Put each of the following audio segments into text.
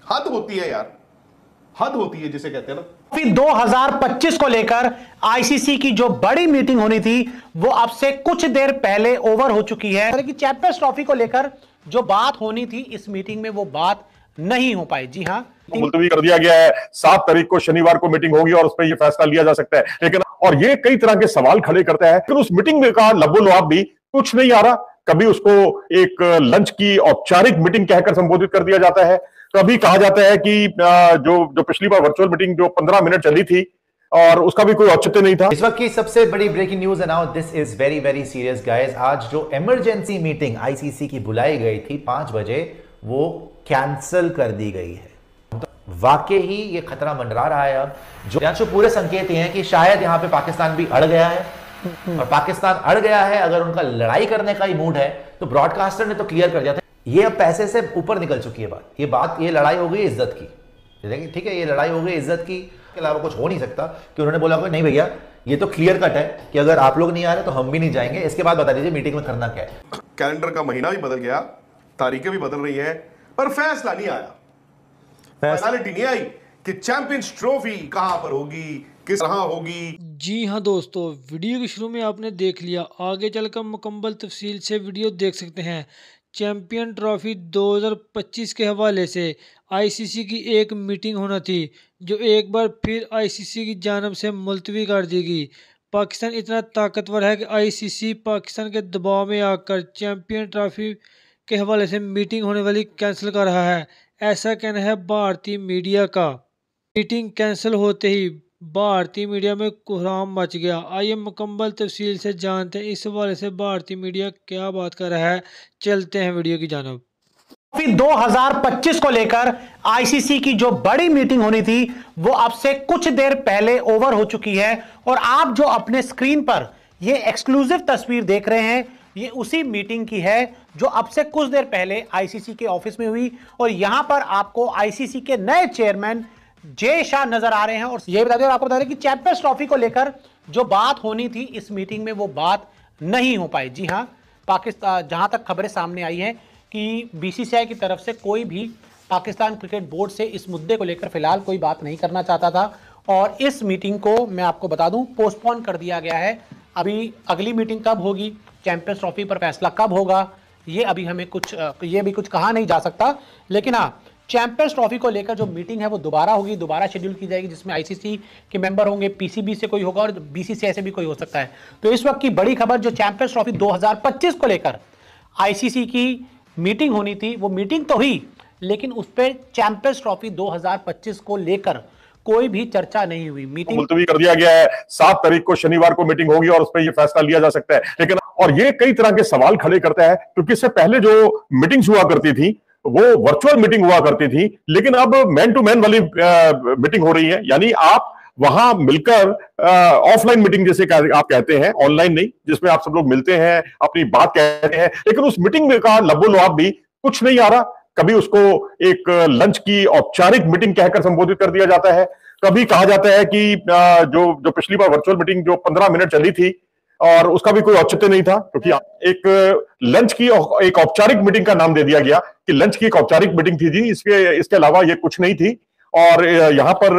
हद होती है यार, हद होती है जिसे कहते हैं ना। फिर 2025 को लेकर आईसीसी की जो बड़ी मीटिंग होनी थी वो अब से कुछ देर पहले ओवर हो चुकी है कि चैंपियंस ट्रॉफी को लेकर जो बात होनी थी इस मीटिंग में वो बात नहीं हो पाई। जी हां, मुलतवी कर दिया गया है। 7 तारीख को शनिवार को मीटिंग होगी और उस पर यह फैसला लिया जा सकता है। लेकिन और ये कई तरह के सवाल खड़े करता है कि उस मीटिंग में का लबो-लुआब भी कुछ नहीं आ रहा। कभी उसको एक लंच की औपचारिक मीटिंग कहकर संबोधित कर दिया जाता है, कभी कहा जाता है कि जो पिछली बार वर्चुअल मीटिंग जो 15 मिनट चली थी और उसका भी कोई औचित्य नहीं था। इस वक्त की सबसे बड़ी ब्रेकिंग न्यूज है now, this is very very serious guys. आज जो इमरजेंसी मीटिंग आईसीसी की बुलाई गई थी 5 बजे, वो कैंसिल कर दी गई है। वाकई ही ये खतरा मंडरा रहा है। अब जो पूरे संकेत ये हैं कि शायद यहां पे पाकिस्तान भी अड़ गया है, और पाकिस्तान अड़ गया है अगर उनका लड़ाई करने का ही मूड है तो ब्रॉडकास्टर ने तो क्लियर कर दिया था। ये अब पैसे से ऊपर निकल चुकी है बात। ये लड़ाई हो गई इज्जत की, ठीक है, ये लड़ाई हो गई इज्जत की, के अलावा कुछ हो नहीं सकता। कि उन्होंने बोला नहीं भैया ये तो क्लियर कट है कि अगर आप लोग नहीं आ रहे तो हम भी नहीं जाएंगे। इसके बाद बता दीजिए मीटिंग में करना क्या है। कैलेंडर का महीना भी बदल गया, तारीखें भी बदल रही है, पर फैसला नहीं आया, फाइनलिटी नहीं आई कि चैंपियंस ट्रॉफी कहां पर होगी, किस तरह होगी। जी हाँ दोस्तों, वीडियो के शुरू में आपने देख लिया, आगे चलकर मुकम्मल तफसील से वीडियो देख सकते हैं। चैंपियन ट्रॉफी 2025 के हवाले से आईसीसी की एक मीटिंग होना थी जो एक बार फिर आईसीसी की जानिब से मुलतवी कर दी गई। पाकिस्तान इतना ताकतवर है कि आईसीसी पाकिस्तान के दबाव में आकर चैंपियन ट्रॉफी के हवाले से मीटिंग होने वाली कैंसिल कर रहा है, ऐसा कहना है भारतीय मीडिया का। मीटिंग कैंसिल होते ही भारतीय मीडिया में कोहराम मच गया। आइए मुकम्मल तफसील से जानते हैं इस हवाले से भारतीय मीडिया क्या बात कर रहा है। चलते हैं वीडियो की जानिब। फिर 2025 को लेकर आईसीसी की जो बड़ी मीटिंग होनी थी वो अब से कुछ देर पहले ओवर हो चुकी है, और आप जो अपने स्क्रीन पर ये एक्सक्लूसिव तस्वीर देख रहे हैं ये उसी मीटिंग की है जो अब से कुछ देर पहले आईसीसी के ऑफिस में हुई। और यहां पर आपको आईसीसी के नए चेयरमैन जय शाह नजर आ रहे हैं। और ये आपको बता दें कि चैंपियंस ट्रॉफी को लेकर जो बात होनी थी इस मीटिंग में वो बात नहीं हो पाई। जी हां, पाकिस्तान जहां तक खबरें सामने आई हैं कि बीसीसीआई की तरफ से कोई भी पाकिस्तान क्रिकेट बोर्ड से इस मुद्दे को लेकर फिलहाल कोई बात नहीं करना चाहता था, और इस मीटिंग को मैं आपको बता दूं पोस्टपोन कर दिया गया है। अभी अगली मीटिंग कब होगी, चैंपियंस ट्रॉफी पर फैसला कब होगा, ये अभी हमें ये भी कुछ कहा नहीं जा सकता। लेकिन हाँ, चैंपियंस ट्रॉफी को लेकर जो मीटिंग है वो दोबारा होगी, दोबारा शेड्यूल की जाएगी, जिसमें आईसीसी के मेंबर होंगे, पीसीबी से कोई होगा और बीसीसीआई से भी कोई हो सकता है। तो इस वक्त की बड़ी खबर जो चैंपियंस ट्रॉफी 2025 को लेकर आईसीसी की मीटिंग होनी थी वो मीटिंग तो हुई, लेकिन उस पर चैंपियंस ट्रॉफी 2025 को लेकर कोई भी चर्चा नहीं हुई। मीटिंग मुलतवी कर दिया गया है। 7 तारीख को शनिवार को मीटिंग होगी और उस पर यह फैसला लिया जा सकता है। लेकिन और ये कई तरह के सवाल खड़े करता है क्योंकि इससे पहले जो मीटिंग्स हुआ करती थी वो वर्चुअल मीटिंग हुआ करती थी, लेकिन अब मैन टू मैन वाली मीटिंग हो रही है। यानी आप वहां मिलकर ऑफलाइन मीटिंग जैसे आप कहते हैं, ऑनलाइन नहीं, जिसमें आप सब लोग मिलते हैं, अपनी बात कहते हैं। लेकिन उस मीटिंग में का लबो-लुआब भी कुछ नहीं आ रहा। कभी उसको एक लंच की औपचारिक मीटिंग कहकर संबोधित कर दिया जाता है, कभी कहा जाता है कि जो पिछली बार वर्चुअल मीटिंग जो 15 मिनट चली थी और उसका भी कोई औचित्य नहीं था, क्योंकि एक लंच की एक औपचारिक मीटिंग का नाम दे दिया गया कि लंच की एक औपचारिक मीटिंग थी जी, इसके अलावा ये कुछ नहीं थी। और यहां पर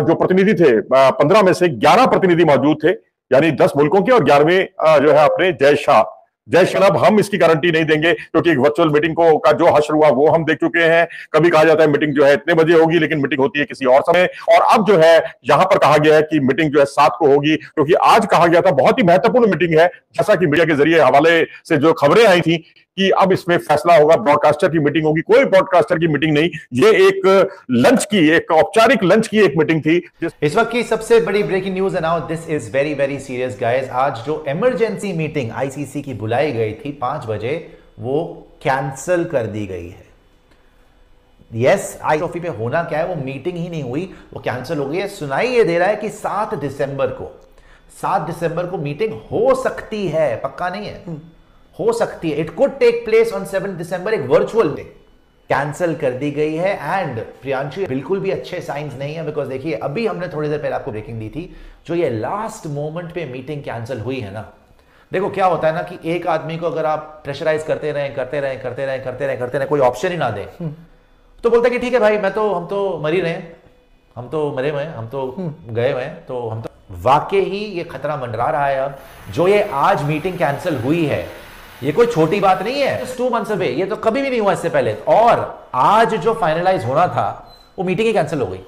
जो प्रतिनिधि थे 15 में से 11 प्रतिनिधि मौजूद थे, यानी 10 मुल्कों के, और 11वें जो है अपने जय शाह। अब हम इसकी गारंटी नहीं देंगे क्योंकि एक वर्चुअल मीटिंग का जो हश्र हुआ वो हम देख चुके हैं। कभी कहा जाता है मीटिंग जो है इतने बजे होगी, लेकिन मीटिंग होती है किसी और समय। और अब जो है यहां पर कहा गया है कि मीटिंग जो है 7 को होगी, क्योंकि आज कहा गया था बहुत ही महत्वपूर्ण मीटिंग है, जैसा कि मीडिया के जरिए हवाले से जो खबरें आई थी कि अब इसमें फैसला होगा, ब्रॉडकास्टर की मीटिंग होगी। कोई ब्रॉडकास्टर की मीटिंग नहीं, ये एक लंच की, एक औपचारिक लंच की एक मीटिंग थी। इस वक्त की सबसे बड़ी ब्रेकिंग न्यूज है now, this is very very serious guys. आज जो इमरजेंसी मीटिंग आईसीसी की बुलाई गई थी 5 बजे, वो कैंसिल कर दी गई है। यस, आई ट्रॉफी पे होना क्या है, वो मीटिंग ही नहीं हुई, वो कैंसिल हो गई है। सुनाई ये दे रहा है कि 7 दिसंबर को मीटिंग हो सकती है, पक्का नहीं है, हो सकती है। It could take place on 7 December, एक वर्चुअल में कैंसिल कर दी गई है। एंड प्रियांशु, बिल्कुल भी अच्छे साइंस नहीं है, बिकॉज देखिए अभी हमने थोड़ी देर पहले आपको ब्रेकिंग दी थी, जो ये लास्ट मोमेंट पे मीटिंग कैंसिल हुई है ना, देखो क्या होता है ना कि एक आदमी को अगर आप प्रेशराइज करते रहे, कोई ऑप्शन ही ना दें, तो बोलता कि ठीक है भाई, हम तो मर ही रहे हैं, हम तो मरे हुए हैं, हम तो गए हुए हैं, तो हम तो वाकई ही ये खतरा मंडरा रहा है। अब जो ये आज मीटिंग कैंसिल हुई है, ये कोई छोटी बात नहीं है। 2 months अवे, ये तो कभी भी नहीं हुआ इससे पहले। और आज जो फाइनलाइज होना था वो मीटिंग ही कैंसिल हो गई।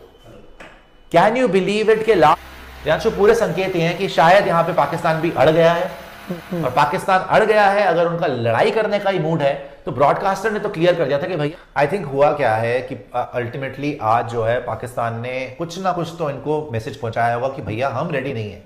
कैन यू बिलीव इट के लास्ट पूरे संकेत ये हैं कि शायद यहां पे पाकिस्तान भी अड़ गया है, और पाकिस्तान अड़ गया है अगर उनका लड़ाई करने का ही मूड है तो ब्रॉडकास्टर ने तो क्लियर कर दिया था कि भाई। आई थिंक हुआ क्या है कि अल्टीमेटली आज जो है पाकिस्तान ने कुछ ना कुछ तो इनको मैसेज पहुंचाया होगा कि भैया हम रेडी नहीं है।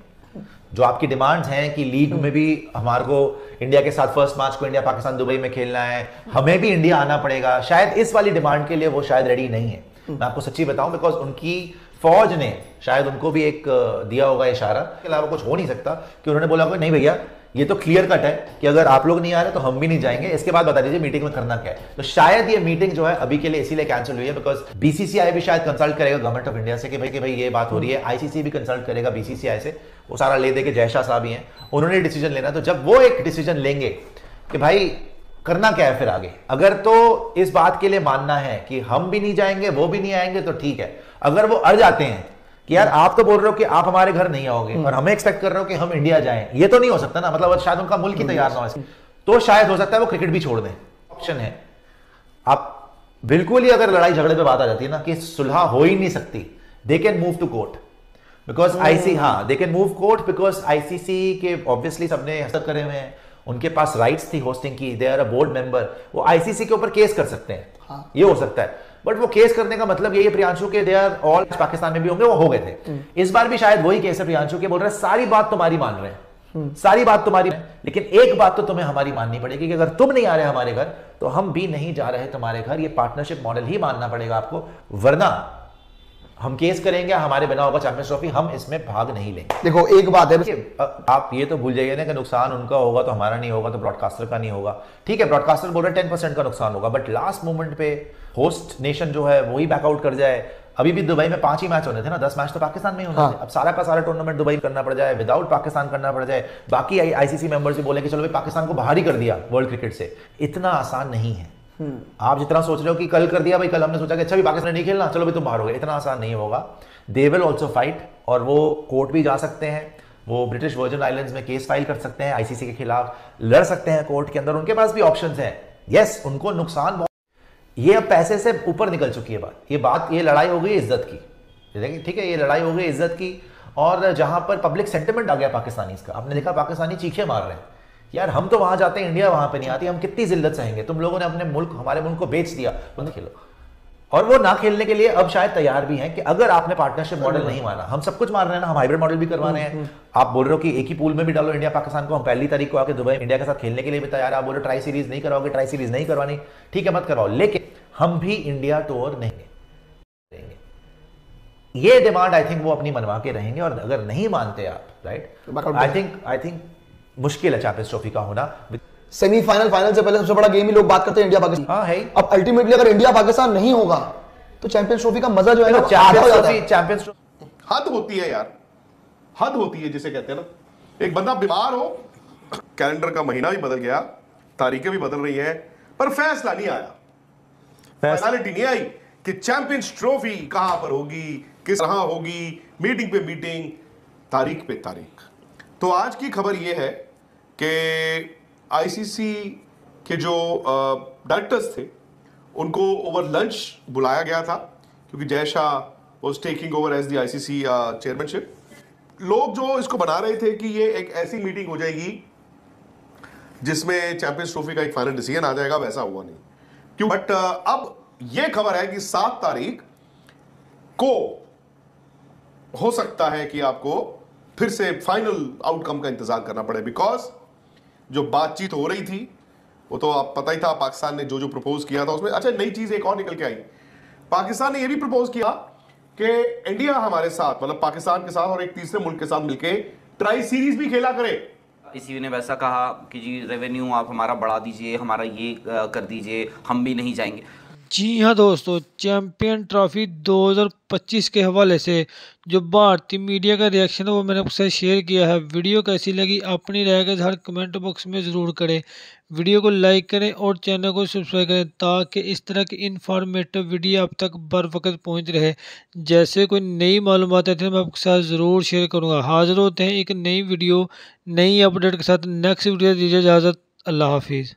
जो आपकी डिमांड्स हैं कि लीग में भी हमारे को इंडिया के साथ फर्स्ट मैच को इंडिया पाकिस्तान दुबई में खेलना है, हमें भी इंडिया आना पड़ेगा, शायद इस वाली डिमांड के लिए वो शायद रेडी नहीं है। मैं आपको सच्ची बताऊं, बिकॉज उनकी फौज ने शायद उनको भी एक दिया होगा इशारा, के अलावा कुछ हो नहीं सकता, कि उन्होंने बोला होगा नहीं भैया ये तो क्लियर कट है कि अगर आप लोग नहीं आ रहे तो हम भी नहीं जाएंगे, इसके बाद बता दीजिए मीटिंग में करना क्या है। तो शायद ये मीटिंग जो है अभी के लिए इसीलिए कैंसिल हुई है, बिकॉज बीसीसीआई भी शायद कंसल्ट करेगा गवर्नमेंट ऑफ इंडिया से कि भाई ये बात हो रही है, आईसीसी भी कंसल्ट करेगा बीसीसीआई से, वो सारा ले दे के जय शाह साहब ही हैं, उन्होंने डिसीजन लेना। तो जब वो एक डिसीजन लेंगे कि भाई करना क्या है फिर आगे, अगर तो इस बात के लिए मानना है कि हम भी नहीं जाएंगे वो भी नहीं आएंगे तो ठीक है। अगर वो अड़ जाते हैं कि यार आप तो बोल रहे हो कि आप हमारे घर नहीं आओगे और हमें एक्सपेक्ट कर रहे हो कि हम इंडिया जाएं, ये तो नहीं हो सकता ना, मतलब शायद उनका मुल्क ही तैयार ना हो, तो शायद हो सकता है वो क्रिकेट भी छोड़ दें। ऑप्शन है, आप बिल्कुल ही अगर लड़ाई झगड़े पे बात आ जाती है ना कि सुलह हो ही नहीं सकती, they can move to court because they can move court because ICC के ऑब्वियसली सबने हस्तक्षेप करे हुए हैं, उनके पास राइट्स थी होस्टिंग की, they are a board member, वो आईसीसी के ऊपर केस कर सकते हैं, ये हो सकता है। बट वो केस करने का मतलब यही है प्रियांशु के दे आर ऑल पाकिस्तान में भी होंगे, वो हो गए थे। इस बार भी शायद वही केस है प्रियांशु के, बोल रहे हैं सारी बात तुम्हारी मान रहे हैं, सारी बात तुम्हारी, लेकिन एक बात तो तुम्हें हमारी माननी पड़ेगी कि अगर तुम नहीं आ रहे हमारे घर तो हम भी नहीं जा रहे तुम्हारे घर, ये पार्टनरशिप मॉडल ही मानना पड़ेगा आपको, वरना हम केस करेंगे, हमारे बिना होगा चैंपियंस ट्रॉफी, हम इसमें भाग नहीं लेंगे। देखो एक बात है, आप ये तो भूल जाइए ना कि नुकसान उनका होगा तो हमारा नहीं होगा, तो ब्रॉडकास्टर का नहीं होगा, ठीक है ब्रॉडकास्टर बोल रहे 10% का नुकसान होगा, बट लास्ट मोमेंट पे होस्ट नेशन जो है वही बैकआउट कर जाए। अभी भी दुबई में 5 ही मैच होने थे ना, 10 मैच तो पाकिस्तान में ही होने थे, अब सारा का सारा टूर्नामेंट दुबई करना पड़ जाए, विदाउट पाकिस्तान करना पड़ जाए, बाकी आईसीसी मेंबर्स भी बोले कि चलो भाई पाकिस्तान को बाहर ही कर दिया वर्ल्ड क्रिकेट से, इतना आसान नहीं है। आप जितना सोच रहे हो कि कल कर दिया भाई, कल हमने सोचा कि अच्छा भी पाकिस्तान नहीं खेलना, चलो भाई तुम बाहर हो गए, इतना आसान नहीं होगा। दे विल ऑल्सो फाइट, और वो कोर्ट भी जा सकते हैं, वो ब्रिटिश वर्जिन आइलैंड्स में केस फाइल कर सकते हैं, आईसीसी के खिलाफ लड़ सकते हैं कोर्ट के अंदर, उनके पास भी ऑप्शंस हैं। यस उनको नुकसान बहुत, ये अब पैसे से ऊपर निकल चुकी है बात, ये लड़ाई हो गई इज्जत की, ठीक है, ये लड़ाई हो गई इज्जत की, और जहां पर पब्लिक सेंटिमेंट आ गया पाकिस्तानी का, आपने देखा पाकिस्तानी चीखे मार रहे हैं, यार हम तो वहां जाते हैं, इंडिया वहां पे नहीं आती, हम कितनी जिल्लत सहेंगे, तुम लोगों ने अपने मुल्क, हमारे मुल्क को बेच दिया, तुम खेलो। और वो ना खेलने के लिए अब शायद तैयार भी हैं कि अगर आपने पार्टनरशिप मॉडल नहीं माना, हम सब कुछ मार रहे हैं ना, हम हाइब्रिड मॉडल भी करवा रहे हैं, आप बोल रहे हो कि एक ही पूल में भी डालो इंडिया पाकिस्तान को, हम पहली तारीख को आके दुबई इंडिया के साथ खेलने के लिए भी तैयार, आप बोल रहे ट्राई सीरीज नहीं करवाओगे, ट्राई सीरीज नहीं करवानी, ठीक है मत करवाओ, लेकिन हम भी इंडिया टूर नहीं देंगे, ये डिमांड आई थिंक वो अपनी मनवा के रहेंगे। और अगर नहीं मानते आप, राइट, आई थिंक मुश्किल है चैंपियंस ट्रॉफी का होना। सेमीफाइनल फाइनल से पहले सबसे बड़ा गेम ही लोग बात करते हैं इंडिया पाकिस्तान, हाँ है। अब अल्टीमेटली अगर इंडिया पाकिस्तान नहीं होगा तो चैंपियंस ट्रॉफी का मजा जो है ना, चैंपियंस हद होती है यार, हद होती है जिसे कहते हैं ना, एक बंदा बीमार हो, कैलेंडर का महीना भी बदल गया, तारीखें भी बदल रही हैं, पर फैसला नहीं आया, फाइनलिटी नहीं आई कि चैंपियंस ट्रॉफी कहां पर होगी, किस तरह होगी, मीटिंग पे मीटिंग, तारीख पे तारीख। तो आज की खबर यह है कि आईसीसी के जो डायरेक्टर्स थे उनको ओवर लंच बुलाया गया था, क्योंकि Jay Shah was taking over as the ICC chairmanship. लोग जो इसको बना रहे थे कि ये एक ऐसी मीटिंग हो जाएगी जिसमें चैंपियंस ट्रॉफी का एक फाइनल डिसीजन आ जाएगा, वैसा हुआ नहीं क्यों। बट अब ये खबर है कि 7 तारीख को हो सकता है कि आपको फिर से फाइनल आउटकम का इंतजार करना पड़े, बिकॉज जो बातचीत हो रही थी वो तो आप पता ही था, पाकिस्तान ने जो प्रपोज किया था उसमें अच्छा नई चीज एक और निकल के आई। पाकिस्तान ने ये भी प्रपोज किया कि इंडिया हमारे साथ, मतलब पाकिस्तान के साथ और एक तीसरे मुल्क के साथ मिलके ट्राई सीरीज भी खेला करे। इसी ने वैसा कहा कि जी रेवेन्यू आप हमारा बढ़ा दीजिए, हमारा ये कर दीजिए, हम भी नहीं जाएंगे। जी हाँ दोस्तों, चैंपियन ट्रॉफी 2025 के हवाले से जो भारतीय मीडिया का रिएक्शन है वो मैंने आपके साथ शेयर किया है। वीडियो कैसी लगी अपनी राय का इज़हार कमेंट बॉक्स में ज़रूर करें। वीडियो को लाइक करें और चैनल को सब्सक्राइब करें ताकि इस तरह की इन्फॉर्मेटिव वीडियो आप तक बर वक्त पहुँच रहे। जैसे कोई नई मालूमात आती है मैं आपके साथ ज़रूर शेयर करूँगा। हाज़िर होते हैं एक नई वीडियो नई अपडेट के साथ। नेक्स्ट वीडियो दीजिए इजाज़त। अल्लाह हाफिज़।